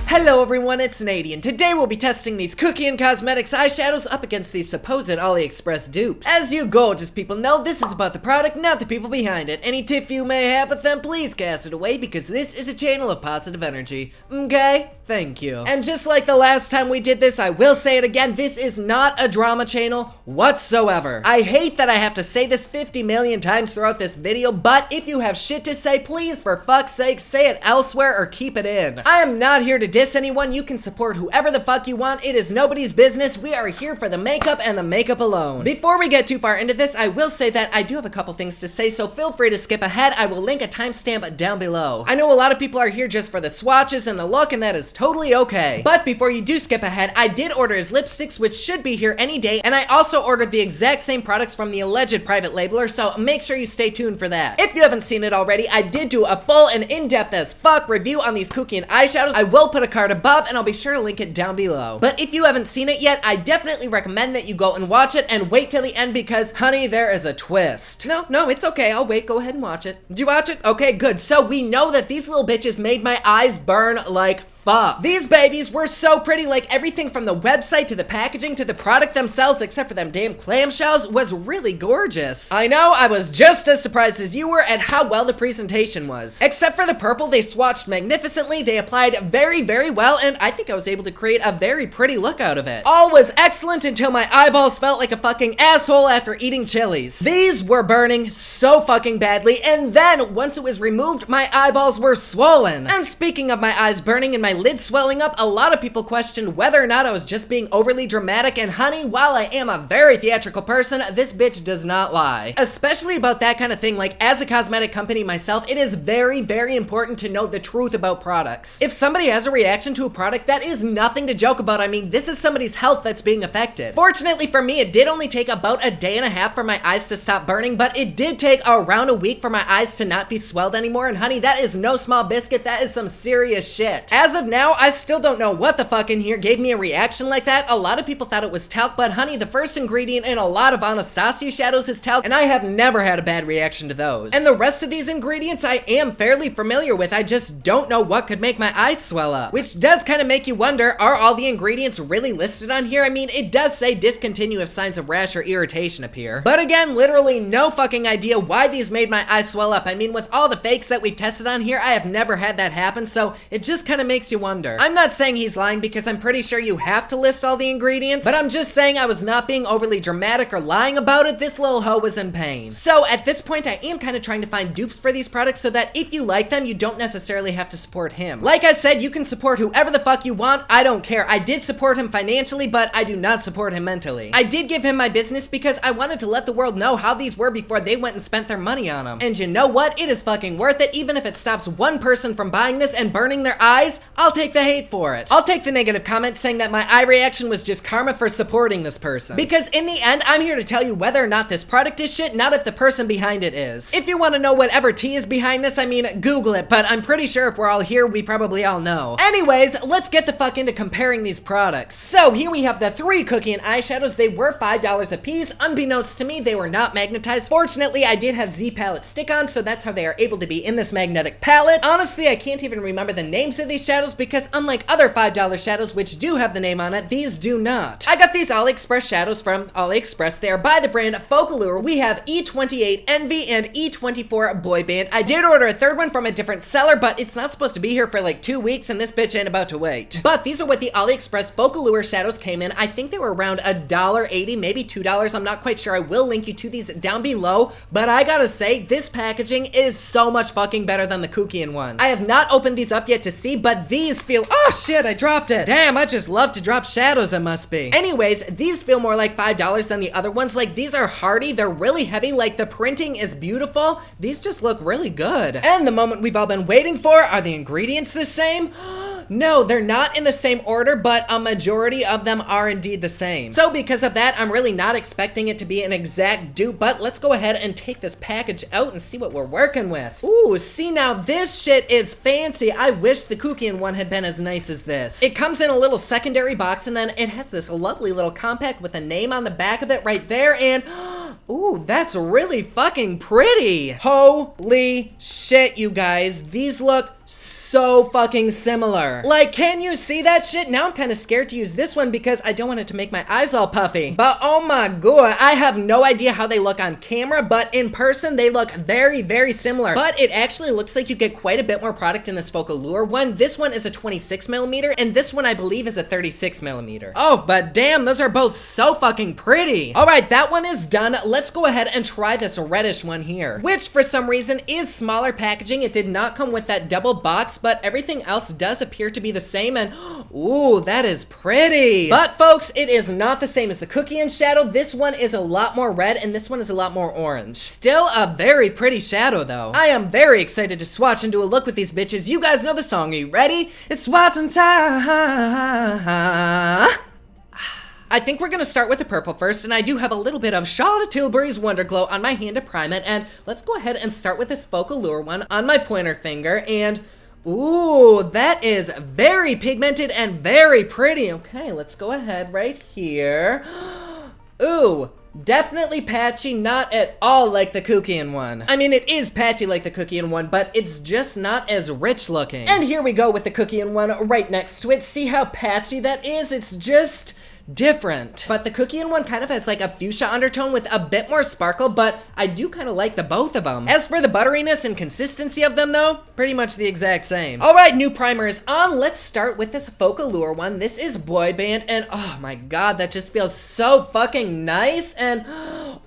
Hello everyone, it's NADI, and today we'll be testing these Kuckian Cosmetics eyeshadows up against these supposed AliExpress dupes. As you gorgeous people know, this is about the product, not the people behind it. Any tiff you may have with them, please cast it away, because this is a channel of positive energy. Okay? Thank you. And just like the last time we did this, I will say it again, this is not a drama channel whatsoever. I hate that I have to say this 50 million times throughout this video, but if you have shit to say, please, for fuck's sake, say it elsewhere or keep it in. I am not here to diss anyone. You can support whoever the fuck you want. It is nobody's business. We are here for the makeup and the makeup alone. Before we get too far into this, I will say that I do have a couple things to say, so feel free to skip ahead. I will link a timestamp down below. I know a lot of people are here just for the swatches and the look, and that is totally okay. But before you do skip ahead, I did order his lipsticks, which should be here any day, and I also ordered the exact same products from the alleged private labeler, so make sure you stay tuned for that. If you haven't seen it already, I did do a full and in-depth as fuck review on these Kuckian eyeshadows. I will put a card above, and I'll be sure to link it down below. But if you haven't seen it yet, I definitely recommend that you go and watch it and wait till the end because, honey, there is a twist. No, it's okay. I'll wait. Go ahead and watch it. Did you watch it? Okay, good. So we know that these little bitches made my eyes burn like fuck. These babies were so pretty, like everything from the website to the packaging to the product themselves, except for them damn clamshells, was really gorgeous. I know, I was just as surprised as you were at how well the presentation was. Except for the purple, they swatched magnificently, they applied very, very well, and I think I was able to create a very pretty look out of it. All was excellent until my eyeballs felt like a fucking asshole after eating chilies. These were burning so fucking badly, and then once it was removed, my eyeballs were swollen. And speaking of my eyes burning and my lid swelling up, a lot of people questioned whether or not I was just being overly dramatic, and honey, while I am a very theatrical person, this bitch does not lie. Especially about that kind of thing. Like, as a cosmetic company myself, it is very, very important to know the truth about products. If somebody has a reaction to a product, that is nothing to joke about. I mean, this is somebody's health that's being affected. Fortunately for me, it did only take about a day and a half for my eyes to stop burning, but it did take around a week for my eyes to not be swelled anymore, and honey, that is no small biscuit. That is some serious shit. As of now, I still don't know what the fuck in here gave me a reaction like that. A lot of people thought it was talc, but honey, the first ingredient in a lot of Anastasia shadows is talc, and I have never had a bad reaction to those. And the rest of these ingredients I am fairly familiar with. I just don't know what could make my eyes swell up. Which does kind of make you wonder, are all the ingredients really listed on here? I mean, it does say discontinue if signs of rash or irritation appear. But again, literally no fucking idea why these made my eyes swell up. I mean, with all the fakes that we've tested on here, I have never had that happen, so it just kind of makes you wonder. I'm not saying he's lying because I'm pretty sure you have to list all the ingredients, but I'm just saying I was not being overly dramatic or lying about it. This little hoe was in pain. So at this point, I am kind of trying to find dupes for these products so that if you like them, you don't necessarily have to support him. Like I said, you can support whoever the fuck you want. I don't care. I did support him financially, but I do not support him mentally. I did give him my business because I wanted to let the world know how these were before they went and spent their money on them. And you know what? It is fucking worth it. Even if it stops one person from buying this and burning their eyes, I'll take the hate for it. I'll take the negative comments saying that my eye reaction was just karma for supporting this person. Because in the end, I'm here to tell you whether or not this product is shit, not if the person behind it is. If you want to know whatever tea is behind this, I mean, Google it, but I'm pretty sure if we're all here, we probably all know. Anyways, let's get the fuck into comparing these products. So here we have the three Kuckian eyeshadows. They were $5 a piece. Unbeknownst to me, they were not magnetized. Fortunately, I did have Z palette stick-ons, so that's how they are able to be in this magnetic palette. Honestly, I can't even remember the names of these shadows because unlike other $5 shadows which do have the name on it, these do not. I got these AliExpress shadows from AliExpress. They are by the brand Folklore. We have E28 Envy and E24 Boy Band. I did order a third one from a different seller, but it's not supposed to be here for like 2 weeks and this bitch ain't about to wait. But these are what the AliExpress Folklore shadows came in. I think they were around $1.80, maybe $2. I'm not quite sure. I will link you to these down below, but I gotta say, this packaging is so much fucking better than the Kuckian one. I have not opened these up yet to see, but these feel, oh shit, I dropped it. Damn, I just love to drop shadows, it must be. Anyways, these feel more like $5 than the other ones. Like, these are hardy, they're really heavy, like the printing is beautiful. These just look really good. And the moment we've all been waiting for, are the ingredients the same? No, they're not in the same order, but a majority of them are indeed the same. So because of that, I'm really not expecting it to be an exact dupe, but let's go ahead and take this package out and see what we're working with. Ooh, see now, this shit is fancy. I wish the Kuckian one had been as nice as this. It comes in a little secondary box, and then it has this lovely little compact with a name on the back of it right there, and ooh, that's really fucking pretty. Holy shit, you guys. These look so fucking similar. Like, can you see that shit? Now I'm kind of scared to use this one because I don't want it to make my eyes all puffy. But oh my god, I have no idea how they look on camera, but in person they look very, very similar. But it actually looks like you get quite a bit more product in this Focallure one. This one is a 26mm, and this one I believe is a 36mm. Oh, but damn, those are both so fucking pretty. All right, that one is done. Let's go ahead and try this reddish one here, which for some reason is smaller packaging. It did not come with that double box, but everything else does appear to be the same, and ooh, that is pretty. But folks, it is not the same as the Kuckian shadow. This one is a lot more red, and this one is a lot more orange. Still a very pretty shadow, though. I am very excited to swatch and do a look with these bitches. You guys know the song. Are you ready? It's swatching time. I think we're gonna start with the purple first, and I do have a little bit of Charlotte Tilbury's Wonder Glow on my hand to prime it, and let's go ahead and start with this Focallure one on my pointer finger, and ooh, that is very pigmented and very pretty. Okay, let's go ahead right here. Ooh, definitely patchy, not at all like the Kuckian one. I mean, it is patchy like the Kuckian one, but it's just not as rich looking. And here we go with the Kuckian one right next to it. See how patchy that is? It's just different. But the Kuckian one kind of has like a fuchsia undertone with a bit more sparkle, but I do kind of like the both of them. As for the butteriness and consistency of them though, pretty much the exact same. All right, new primer is on. Let's start with this Focallure one. This is Boy Band, and oh my god, that just feels so fucking nice, and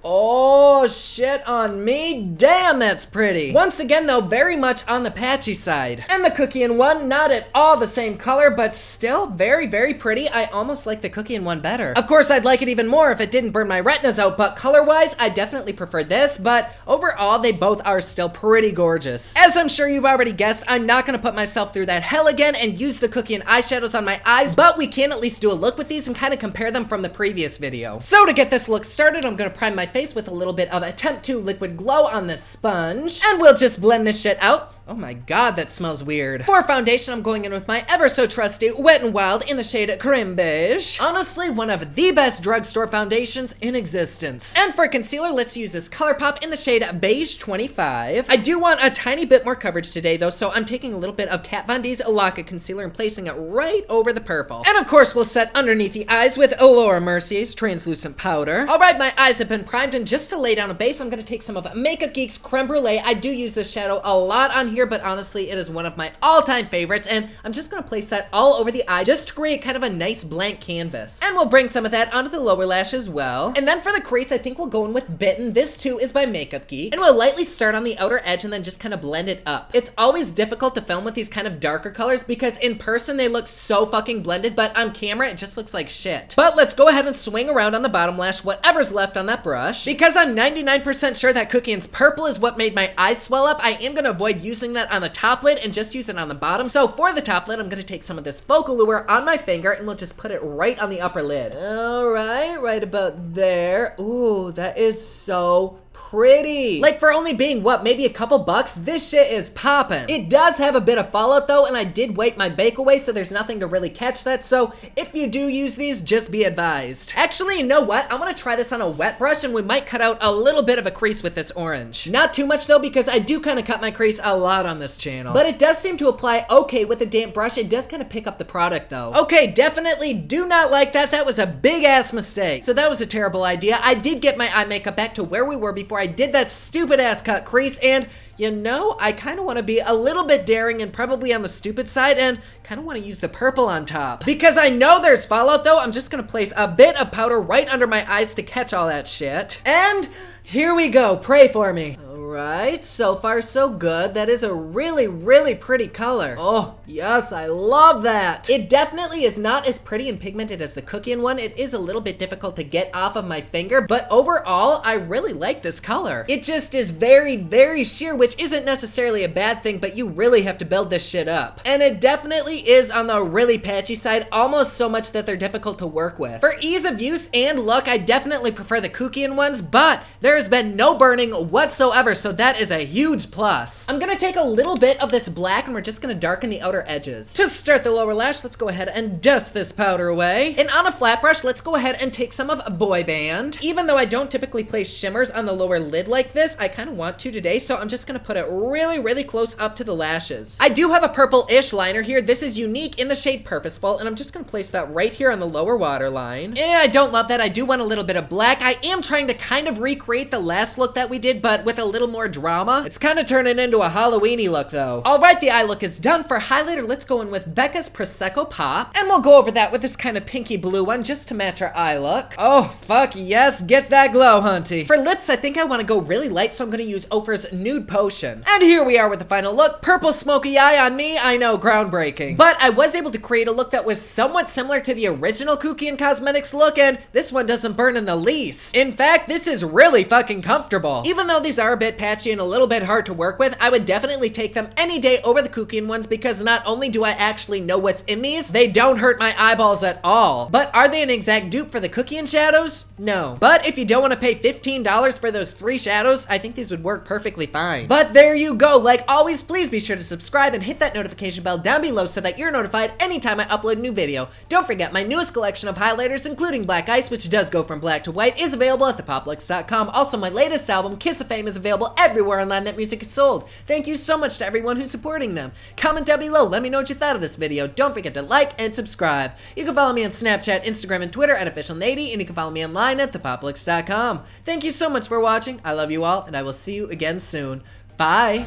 oh shit on me, damn that's pretty. Once again though, very much on the patchy side. And the Kuckian one, not at all the same color, but still very, very pretty. I almost like the Kuckian one better. Of course, I'd like it even more if it didn't burn my retinas out, but color-wise, I definitely prefer this, but overall, they both are still pretty gorgeous. As I'm sure you've already guessed, I'm not gonna put myself through that hell again and use the Kuckian eyeshadows on my eyes, but we can at least do a look with these and kind of compare them from the previous video. So to get this look started, I'm gonna prime my face with a little bit of Attempt 2 Liquid Glow on this sponge, and we'll just blend this shit out. Oh my god, that smells weird. For foundation, I'm going in with my ever so trusty Wet n Wild in the shade Creme Beige. Honestly, one of the best drugstore foundations in existence. And for concealer, let's use this ColourPop in the shade Beige 25. I do want a tiny bit more coverage today though, so I'm taking a little bit of Kat Von D's Lock-It Concealer and placing it right over the purple. And of course, we'll set underneath the eyes with Laura Mercier's Translucent Powder. All right, my eyes have been primed, and just to lay down a base, I'm gonna take some of Makeup Geek's Creme Brulee. I do use this shadow a lot on here, but honestly, it is one of my all-time favorites, and I'm just gonna place that all over the eye just to create kind of a nice blank canvas. And we'll bring some of that onto the lower lash as well. And then for the crease, I think we'll go in with Bitten. This too is by Makeup Geek. And we'll lightly start on the outer edge and then just kind of blend it up. It's always difficult to film with these kind of darker colors because in person they look so fucking blended, but on camera it just looks like shit. But let's go ahead and swing around on the bottom lash whatever's left on that brush. Because I'm 99% sure that Kuckian's purple is what made my eyes swell up, I am gonna avoid using that on the top lid and just use it on the bottom. So for the top lid, I'm gonna take some of this Focallure on my finger and we'll just put it right on the upper lid. All right about there. Ooh, that is so pretty. Like, for only being, what, maybe a couple bucks, this shit is poppin'. It does have a bit of fallout though, and I did wipe my bake away, so there's nothing to really catch that, so if you do use these, just be advised. Actually, you know what? I'm gonna try this on a wet brush, and we might cut out a little bit of a crease with this orange. Not too much though, because I do kind of cut my crease a lot on this channel. But it does seem to apply okay with a damp brush. It does kind of pick up the product though. Okay, definitely do not like that. That was a big ass mistake. So that was a terrible idea. I did get my eye makeup back to where we were before I did that stupid ass cut crease, and you know, I kind of want to be a little bit daring and probably on the stupid side and kind of want to use the purple on top. Because I know there's fallout though, I'm just going to place a bit of powder right under my eyes to catch all that shit. And here we go, pray for me. Alright, so far so good. That is a really, really pretty color. Oh, yes, I love that. It definitely is not as pretty and pigmented as the Kuckian one. It is a little bit difficult to get off of my finger, but overall, I really like this color. It just is very, very sheer, which isn't necessarily a bad thing, but you really have to build this shit up. And it definitely is on the really patchy side, almost so much that they're difficult to work with. For ease of use and look, I definitely prefer the Kuckian ones, but there has been no burning whatsoever so that is a huge plus. I'm gonna take a little bit of this black and we're just gonna darken the outer edges. To start the lower lash, let's go ahead and dust this powder away. And on a flat brush, let's go ahead and take some of Boy Band. Even though I don't typically place shimmers on the lower lid like this, I kind of want to today, so I'm just gonna put it really, really close up to the lashes. I do have a purple-ish liner here. This is unique in the shade Purposeful, and I'm just gonna place that right here on the lower waterline. I don't love that. I do want a little bit of black. I am trying to kind of recreate the last look that we did, but with a little more drama. It's kind of turning into a Halloween-y look, though. All right, the eye look is done. For highlighter, let's go in with Becca's Prosecco Pop, and we'll go over that with this kind of pinky blue one just to match our eye look. Oh, fuck yes, get that glow, hunty. For lips, I think I want to go really light, so I'm going to use Ophir's Nude Potion. And here we are with the final look. Purple smoky eye on me. I know, groundbreaking. But I was able to create a look that was somewhat similar to the original Kuckian Cosmetics look, and this one doesn't burn in the least. In fact, this is really fucking comfortable. Even though these are a bit patchy and a little bit hard to work with, I would definitely take them any day over the Kuckian ones because not only do I actually know what's in these, they don't hurt my eyeballs at all. But are they an exact dupe for the Kuckian shadows? No. But if you don't want to pay $15 for those 3 shadows, I think these would work perfectly fine. But there you go. Like always, please be sure to subscribe and hit that notification bell down below so that you're notified anytime I upload a new video. Don't forget, my newest collection of highlighters, including Black Ice, which does go from black to white, is available at thepopluxe.com. Also, my latest album, Kiss of Fame, is available everywhere online that music is sold. Thank you so much to everyone who's supporting them. Comment down below, let me know what you thought of this video. Don't forget to like and subscribe. You can follow me on Snapchat, Instagram, and Twitter at officialNADI, and you can follow me online at thepopluxe.com. Thank you so much for watching. I love you all, and I will see you again soon. Bye!